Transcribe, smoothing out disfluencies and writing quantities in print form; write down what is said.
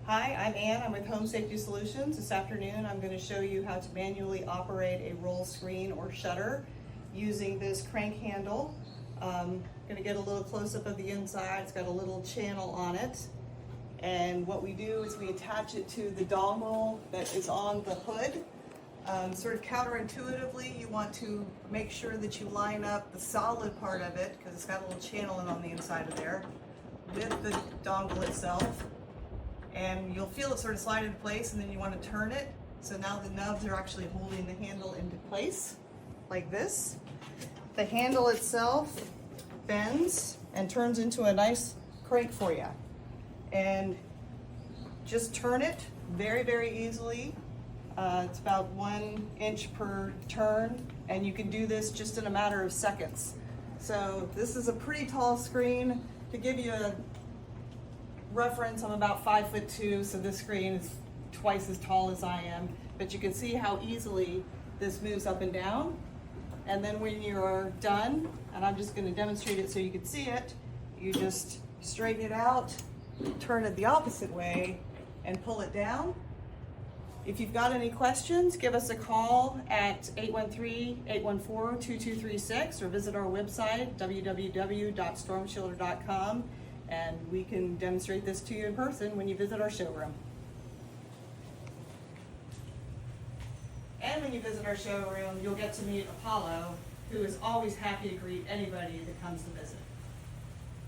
Hi, I'm Ann. I'm with Home Safety Solutions. This afternoon I'm going to show you how to manually operate a roll screen or shutter using this crank handle. Going to get a little close-up of the inside. It's got a little channel on it. And what we do is we attach it to the dongle that is on the hood. Sort of counterintuitively, you want to make sure that you line up the solid part of it, because it's got a little channel on the inside of there, with the dongle itself. And you'll feel it sort of slide into place, and then you want to turn it. So now the nubs are actually holding the handle into place, like this. The handle itself bends and turns into a nice crank for you. And just turn it very, very easily. It's about 1 inch per turn, and you can do this just in a matter of seconds. So this is a pretty tall screen. To give you a reference, I'm about 5'2", so this screen is twice as tall as I am, but you can see how easily this moves up and down. And then when you're done, and I'm just going to demonstrate it so you can see it, you just straighten it out, turn it the opposite way, and pull it down. If you've got any questions, give us a call at 813-814-2236 or visit our website, www.stormshelter.com, and we can demonstrate this to you in person when you visit our showroom. And when you visit our showroom, you'll get to meet Apollo, who is always happy to greet anybody that comes to visit.